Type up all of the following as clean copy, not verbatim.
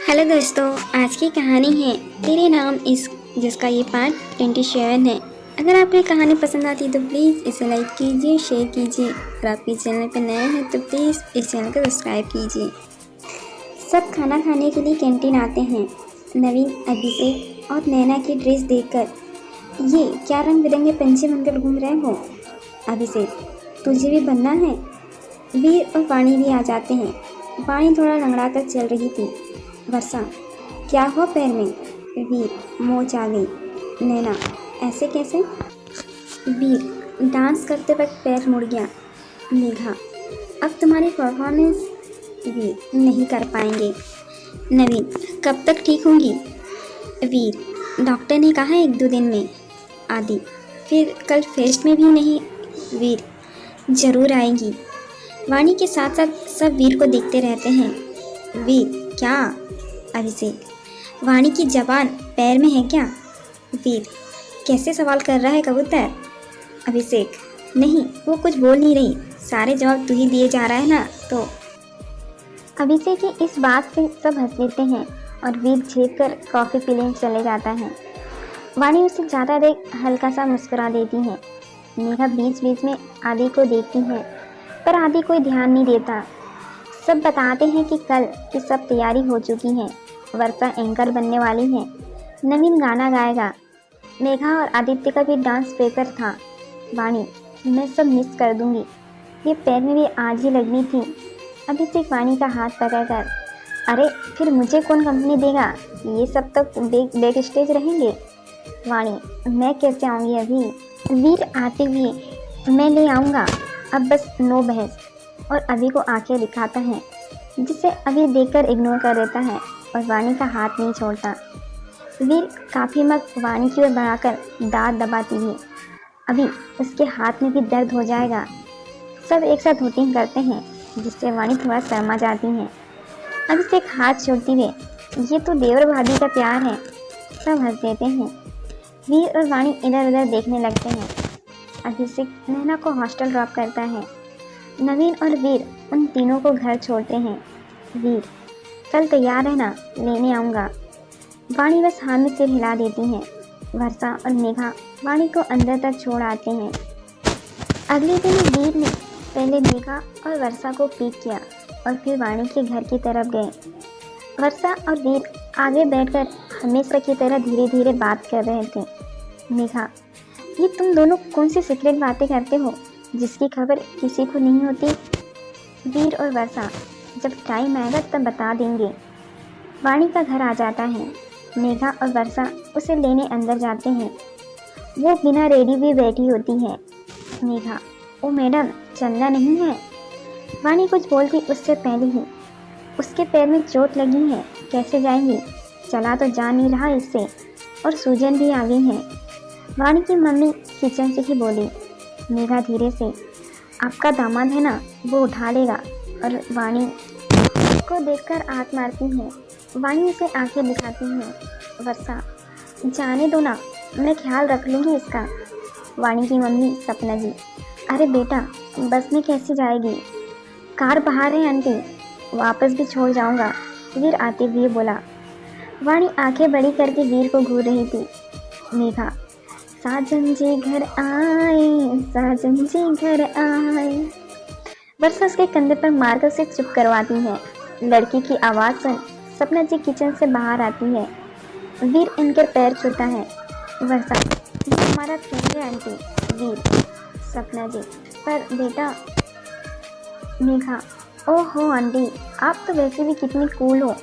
Hello दोस्तों, आज की कहानी है तेरे नाम इश्क, जिसका ये पार्ट 27 है। अगर आपको ये कहानी पसंद आती है तो प्लीज़ इसे लाइक कीजिए, शेयर कीजिए। अगर आप इस चैनल पर नए हैं तो प्लीज़ इस चैनल को सब्सक्राइब कीजिए। सब खाना खाने के लिए कैंटीन आते हैं। नवीन, अभिषेक और नैना की ड्रेस देखकर ये क्या रंग बिरंगे पंछी बनकर घूम रहे हो। अभिषेक, तुझे भी बनना है। वीर और वाणी भी आ जाते हैं। वाणी थोड़ा लंगड़ा कर चल रही थी। वर्षा, क्या हुआ पैर में। वीर, मोच आ गई। नैना, ऐसे कैसे। वीर, डांस करते वक्त पैर मुड़ गया। मेघा, अब तुम्हारी परफॉर्मेंस वीर नहीं कर पाएंगे। नवीन, कब तक ठीक होंगी। वीर, डॉक्टर ने कहा 1-2 दिन में। आदि, फिर कल फेस्ट में भी नहीं। वीर, जरूर आएंगी। वाणी के साथ साथ सब वीर को देखते रहते हैं। वीर, क्या। अभिषेक, वाणी की जबान पैर में है क्या। वीर, कैसे सवाल कर रहा है कबूतर। अभिषेक, नहीं, वो कुछ बोल नहीं रही, सारे जवाब तू ही दिए जा रहा है ना तो। अभिषेक की इस बात से सब हंस लेते हैं और वीर झेप कर कॉफ़ी पीने चले जाता है। वाणी उसे ज़्यादा देख हल्का सा मुस्कुरा देती है। मेघा बीच बीच में आदि को देखती है, पर आदि कोई ध्यान नहीं देता। सब बताते हैं कि कल की सब तैयारी हो चुकी है। वर्षा एंकर बनने वाली है। नवीन गाना गाएगा। मेघा और आदित्य का भी डांस पेपर था। वाणी, मैं सब मिस कर दूंगी। ये पैर में भी आज ही लगनी थी। अभिषेक वाणी का हाथ पकड़कर, अरे फिर मुझे कौन कंपनी देगा, ये सब तो बैक स्टेज रहेंगे। वाणी, मैं कैसे आऊँगी अभी। वीर आते हुए, मैं ले आऊँगा, अब बस नो बहस। और अभी को आंखें दिखाता है, जिसे अभी देखकर इग्नोर कर देता है और वाणी का हाथ नहीं छोड़ता। वीर काफ़ी मग वाणी की ओर बढ़ाकर दांत दबाती है। अभी उसके हाथ में भी दर्द हो जाएगा। सब एक साथ हुटिंग करते हैं, जिससे वाणी थोड़ा शर्मा जाती है। अभी से एक हाथ छोड़ती हुए, ये तो देवर भाभी का प्यार है। सब हंस देते हैं। वीर और वाणी इधर उधर देखने लगते हैं। अभिषेक नैना को हॉस्टल ड्रॉप करता है। नवीन और वीर उन तीनों को घर छोड़ते हैं। वीर, कल तैयार है ना, लेने आऊँगा। वाणी बस हाँ में सिर हिला देती हैं। वर्षा और मेघा वाणी को अंदर तक छोड़ आते हैं। अगले दिन वीर ने पहले मेघा और वर्षा को पिक किया और फिर वाणी के घर की तरफ गए। वर्षा और वीर आगे बैठकर हमेशा की तरह धीरे धीरे बात कर रहे थे। मेघा, ये तुम दोनों कौन सी सीक्रेट बातें करते हो जिसकी खबर किसी को नहीं होती। वीर और वर्षा, जब टाइम आएगा तब बता देंगे। वाणी का घर आ जाता है। मेघा और वर्षा उसे लेने अंदर जाते हैं। वो बिना रेडी भी बैठी होती है। मेघा, ओ मैडम, चलना नहीं है। वाणी कुछ बोलती उससे पहले ही, उसके पैर में चोट लगी है, कैसे जाएंगी, चला तो जा नहीं रहा इससे, और सूजन भी आ गई है। वाणी की मम्मी किचन से ही बोली। मेघा धीरे से, आपका दामाद है ना, वो उठा लेगा। और वाणी को देखकर आंख मारती है। वाणी उसे आंखें दिखाती है। वर्षा, जाने दो ना, मैं ख्याल रख लूँगी इसका। वाणी की मम्मी सपना जी, अरे बेटा, बस में कैसे जाएगी, कार बाहर है आंटी, वापस भी छोड़ जाऊँगा। वीर आते हुए बोला। वाणी आंखें बड़ी करके वीर को घूर रही थी। मेघा, साजन जी घर आए, साजन जी घर आए। वर्षा उसके कंधे पर मारकर उसे चुप करवाती है। लड़की की आवाज़ सुन सपना जी किचन से बाहर आती है। वीर इनके पैर छूता है। वर्षा, ये हमारा फ्रेंड है आंटी। वीर, सपना जी, पर बेटा। मेघा, ओहो आंटी, आप तो वैसे भी कितनी कूल हो,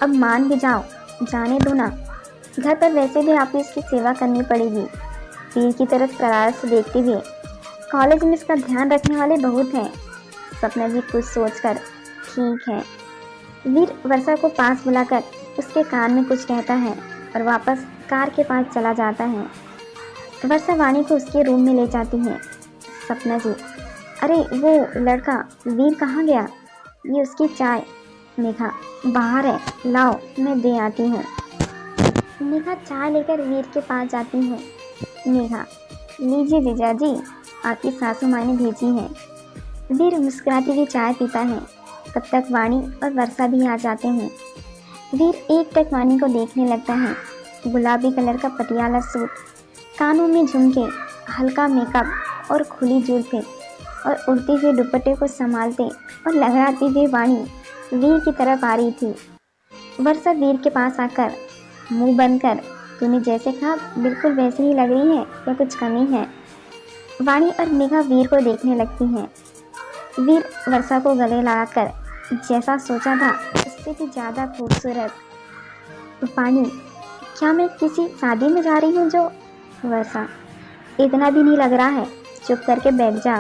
अब मान भी जाओ, जाने दो ना, घर पर वैसे भी आपको इसकी सेवा करनी पड़ेगी। वीर की तरफ शरारत से देखते हुए, कॉलेज में इसका ध्यान रखने वाले बहुत हैं। सपना जी कुछ सोचकर, ठीक है। वीर वर्षा को पास बुलाकर उसके कान में कुछ कहता है और वापस कार के पास चला जाता है। वर्षा वाणी को उसके रूम में ले जाती है। सपना जी, अरे वो लड़का वीर कहाँ गया, ये उसकी चाय। मेघा, बाहर है, लाओ मैं दे आती हूँ। मेघा चाय लेकर वीर के पास जाती है। मेघा, लीजिए जीजा जी, आपकी सासू माँ ने भेजी है। वीर मुस्कुराती हुई चाय पीता है। तब तक वाणी और वर्षा भी आ जाते हैं। वीर एकटक वानी को देखने लगता है। गुलाबी कलर का पटियाला सूट, कानों में झुमके, हल्का मेकअप और खुली जुल्फे और उड़ते हुए दुपट्टे को संभालते और लहराती हुई वानी वीर की तरफ आ रही थी। वर्षा वीर के पास आकर मुंह बंद कर, तूने जैसे कहा बिल्कुल वैसे ही लग रही है या कुछ कमी है? वाणी और मेघा वीर को देखने लगती हैं। वीर वर्षा को गले लगाकर जैसा सोचा था उससे भी ज़्यादा खूबसूरत। वाणी, क्या मैं किसी शादी में जा रही हूँ जो? वर्षा, इतना भी नहीं लग रहा है, चुप करके बैठ जा।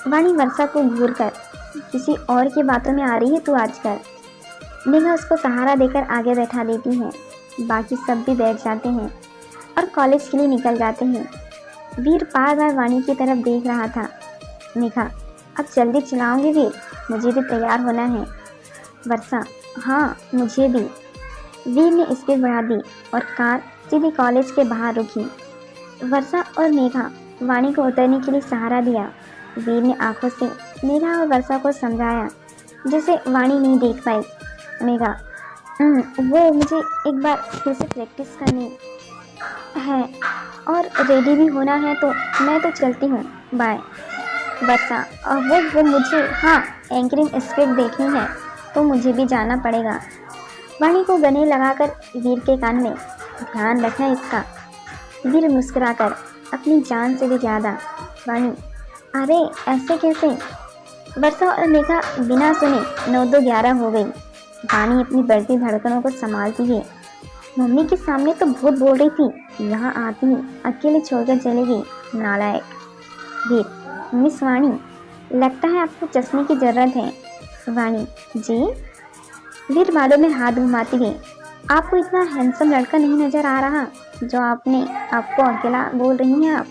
वाणी वर्षा को घूर कर, किसी और की बातों में आ रही है तू आजकल। मेघा उसको सहारा देकर आगे बैठा देती है। बाकी सब भी बैठ जाते हैं और कॉलेज के लिए निकल जाते हैं। वीर बार बार वाणी की तरफ देख रहा था। मेघा, अब जल्दी चलाओगे वीर, मुझे भी तैयार होना है। वर्षा, हाँ मुझे भी। वीर ने स्पीड बढ़ा दी और कार सीधी कॉलेज के बाहर रुकी। वर्षा और मेघा वाणी को उतरने के लिए सहारा दिया। वीर ने आंखों से मेघा और वर्षा को समझाया जैसे वाणी नहीं देख पाई। मेघा, वो मुझे एक बार फिर से प्रैक्टिस करनी है और रेडी भी होना है, तो मैं तो चलती हूँ, बाय। वर्षा, वो मुझे, हाँ एंकरिंग स्पीड देखनी है तो मुझे भी जाना पड़ेगा। वाणी को गले लगाकर वीर के कान में, ध्यान रखना इसका। वीर मुस्कुराकर, अपनी जान से भी ज़्यादा। वाणी, अरे ऐसे कैसे? वर्षा और मेघा बिना सुने 9-2-11 हो गई। वाणी अपनी बढ़ती धड़कनों को संभालती है। मम्मी के सामने तो बहुत बोल रही थी, यहाँ आती ही अकेले छोड़कर चलेगी, नालायक। वीर, मिस वाणी, लगता है आपको चश्मे की ज़रूरत है। वाणी, जी? वीर बालों में हाथ घुमाती है। आपको इतना हैंडसम लड़का नहीं नजर आ रहा जो आपको अकेला बोल रही हैं आप?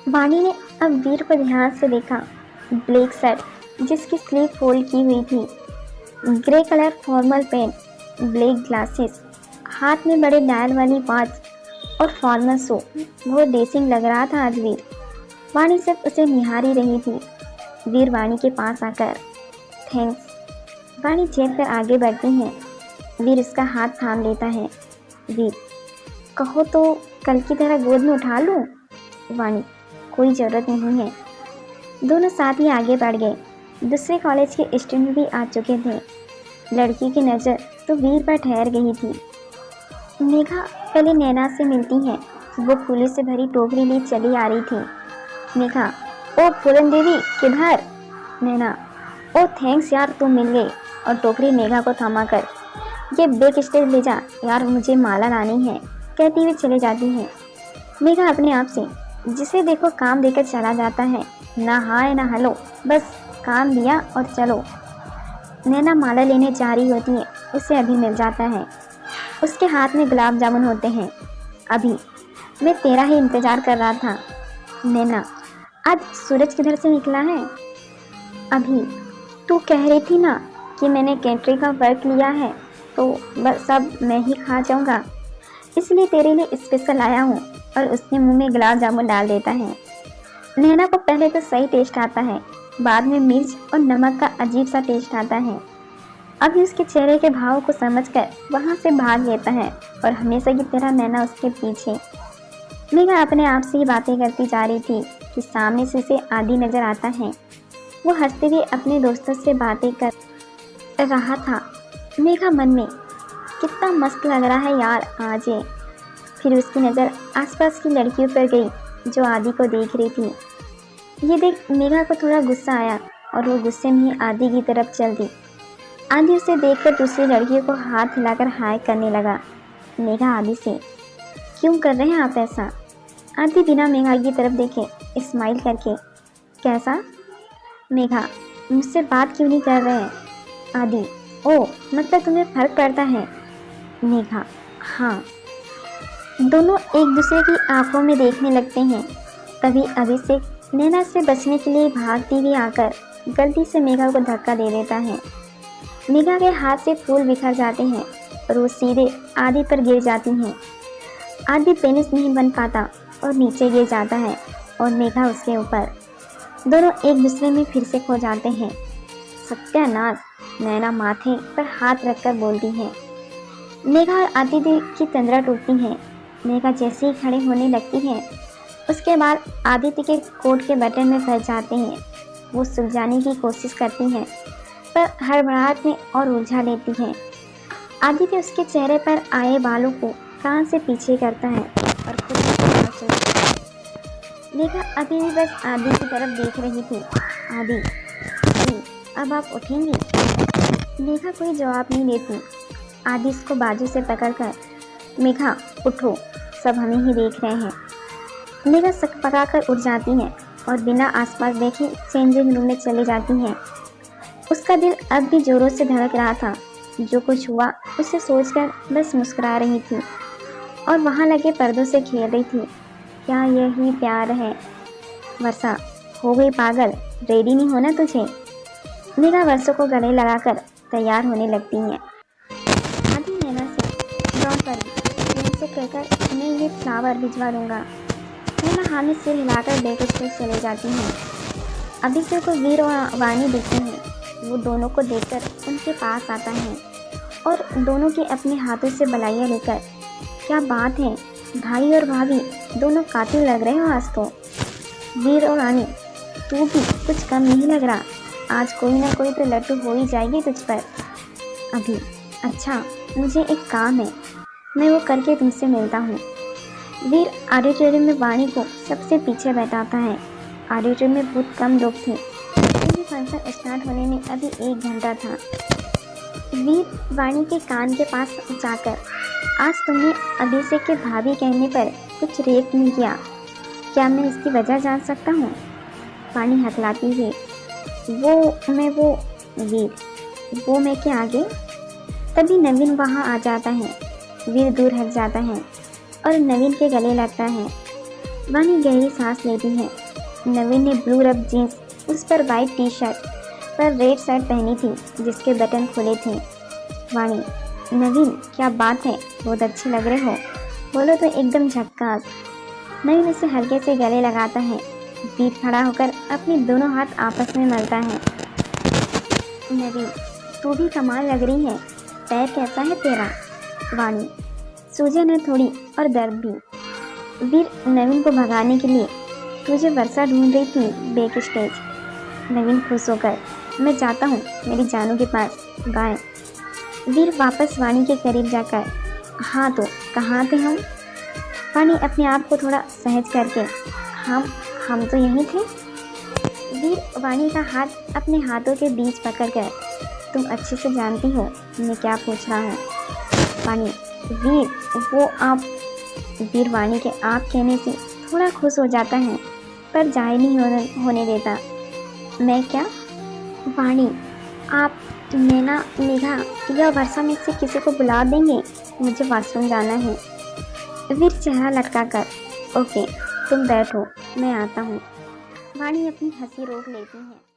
वाणी ने अब वीर को ध्यान से देखा। ब्लैक शर्ट जिसकी स्लीव फोल्ड की हुई थी, grey colour formal pant, black glasses, हाथ में बड़े डायल वाली वॉच और फॉर्मल शू। वो डेसिंग लग रहा था आज वीर। वाणी सिर्फ उसे निहारी रही थी। वीर वाणी के पास आकर, थैंक्स। वाणी झेल कर आगे बढ़ती हैं। वीर उसका हाथ थाम लेता है। वीर, कहो तो कल की तरह गोद में उठा लूं? वाणी, कोई ज़रूरत नहीं है। दोनों साथ ही आगे बढ़ गए। दूसरे कॉलेज के स्टूडेंट भी आ चुके थे। लड़की की नज़र तो वीर पर ठहर गई थी। मेघा पहले नैना से मिलती है। वो फूलों से भरी टोकरी लिए चली आ रही थी। मेघा, ओ पूरन देवी किधर? नैना, ओ थैंक्स यार, तुम मिल गई। और टोकरी मेघा को थमा कर, ये बैक स्टेज ले जा यार, मुझे माला लानी है, कहती हुई चले जाती है। मेघा अपने आप से, जिसे देखो काम देकर चला जाता है, ना हाय ना हेलो, बस काम दिया और चलो। नैना माला लेने जा रही होती है, उसे अभी मिल जाता है। उसके हाथ में गुलाब जामुन होते हैं। अभी, मैं तेरा ही इंतज़ार कर रहा था। नैना, आज सूरज किधर से निकला है? अभी, तू कह रही थी ना कि मैंने कैटरिंग का वर्क लिया है तो बस सब मैं ही खा जाऊंगा, इसलिए तेरे लिए स्पेशल आया हूँ। और उसके मुंह में गुलाब जामुन डाल देता है। नैना को पहले तो सही टेस्ट आता है, बाद में मिर्च और नमक का अजीब सा टेस्ट आता है। अभी उसके चेहरे के भाव को समझकर वहाँ से भाग लेता है और हमेशा की तरह नैना उसके पीछे। मेघा अपने आप से ही बातें करती जा रही थी कि सामने से उसे आदि नजर आता है। वो हंसते हुए अपने दोस्तों से बातें कर रहा था। मेघा मन में, कितना मस्त लग रहा है यार आज ये। फिर उसकी नज़र आसपास की लड़कियों पर गई जो आदि को देख रही थी। ये देख मेघा को थोड़ा गुस्सा आया और वो गुस्से में ही आदि की तरफ चल दी। आदि उसे देखकर दूसरी लड़कियों को हाथ हिलाकर हाय करने लगा। मेघा आदि से, क्यों कर रहे हैं आप ऐसा? आदि बिना मेघा की तरफ देखे स्माइल करके, कैसा? मेघा, मुझसे बात क्यों नहीं कर रहे हैं? आदि, ओ मतलब तुम्हें फ़र्क पड़ता है? मेघा, हाँ। दोनों एक दूसरे की आंखों में देखने लगते हैं। तभी अभिषेक नैना से बचने के लिए भागती हुई आकर गलती से मेघा को धक्का दे देता है। मेघा के हाथ से फूल बिखर जाते हैं और वो सीधे आदि पर गिर जाती हैं। आदि पेनिस नहीं बन पाता और नीचे गिर जाता है और मेघा उसके ऊपर। दोनों एक दूसरे में फिर से खो जाते हैं। सत्यानाश, नैना माथे पर हाथ रखकर बोलती है। मेघा और आदित्य की तंद्रा टूटती है। मेघा जैसे ही खड़े होने लगती है, उसके बाद आदित्य के कोट के बटन में फंस जाते हैं। वो सुलझाने की कोशिश करती हैं, पर हड़बड़ाहट में और उलझा लेती है। आदित्य उसके चेहरे पर आए बालों को कान से पीछे करता है और खुद ही मेघा अभी भी बस आदि की तरफ देख रही थी। आदि, अब आप उठेंगी? मेघा कोई जवाब नहीं देती। आदि इसको बाजू से पकड़कर, मेघा उठो, सब हमें ही देख रहे हैं। मेघा सकपका कर उठ जाती है और बिना आसपास देखे चेंजिंग रूम में चली जाती है। उसका दिल अब भी जोरों से धड़क रहा था। जो कुछ हुआ उसे सोचकर बस मुस्कुरा रही थी और वहाँ लगे पर्दों से खेल रही थी। क्या यही प्यार है? वर्षा, हो गई पागल, रेडी नहीं होना तुझे? मेघा वर्षा को गले लगाकर तैयार होने लगती है। आदि नैना से, डोंट वरी, से कहकर मैं ये फ्लावर भिजवा दूंगा। नैना हाँ में सिर हिलाकर बैक स्टेज चले जाती हैं। अभिषेक को वीर और वाणी दिखते हैं। वो दोनों को देखकर उनके पास आता है और दोनों के अपने हाथों से बलाइयाँ लेकर, क्या बात है, भाई और भाभी दोनों कातिल लग रहे हो आज तो। वीर और रानी, तू भी कुछ कम नहीं लग रहा। आज कोई ना कोई तो लट्टू हो ही जाएगी तुझ पर। अभी, अच्छा, मुझे एक काम है, मैं वो करके तुमसे मिलता हूँ। वीर ऑडिटोरियम में वाणी को सबसे पीछे बैठाता है। ऑडिटोरियम में बहुत कम लोग थे क्योंकि फंक्शन स्टार्ट होने में अभी 1 घंटा था। वीर वाणी के कान के पास जाकर, आज तुमने अभिषेक के भाभी कहने पर कुछ रेप नहीं किया, क्या मैं इसकी वजह जान सकता हूँ? वाणी हकलाती है। वीर, वो मैं के आगे? तभी नवीन वहाँ आ जाता है। वीर दूर हट जाता है और नवीन के गले लगता है। वाणी गहरी सांस लेती है। नवीन ने ब्लू रब जीन्स, उस पर वाइट टी शर्ट पर रेड शर्ट पहनी थी जिसके बटन खुले थे। वाणी, नवीन क्या बात है, बहुत अच्छे लग रहे हो, बोलो तो एकदम झक्कास। नवीन उसे हल्के से गले लगाता है। वीर खड़ा होकर अपने दोनों हाथ आपस में मलता है। नवीन, तू भी कमाल लग रही है, पैर कैसा है तेरा? वाणी, सूजन है थोड़ी और दर्द भी। वीर नवीन को भगाने के लिए, तुझे वर्षा ढूंढ रही थी बैक स्टेज। नवीन खुश होकर, मैं जाता हूँ मेरी जानू के पास, बाय। वीर वापस वाणी के करीब जाकर, हाँ तो कहाँ थे हम? वाणी अपने आप को थोड़ा सहज करके, हम तो यहीं थे। वीर वाणी का हाथ अपने हाथों के बीच पकड़कर, तुम अच्छे से जानती हो मैं क्या पूछ रहा हूँ। वाणी, वीर वो आप। वीर वाणी के आप कहने से थोड़ा खुश हो जाता है पर जाहिर नहीं होने देता। मैं क्या? वाणी, आप, नैना, मेघा या वर्षा में से किसी को बुला देंगे, मुझे वॉशरूम जाना है। वीर चेहरा लटका कर, ओके तुम बैठो, मैं आता हूँ। वाणी अपनी हंसी रोक लेती है।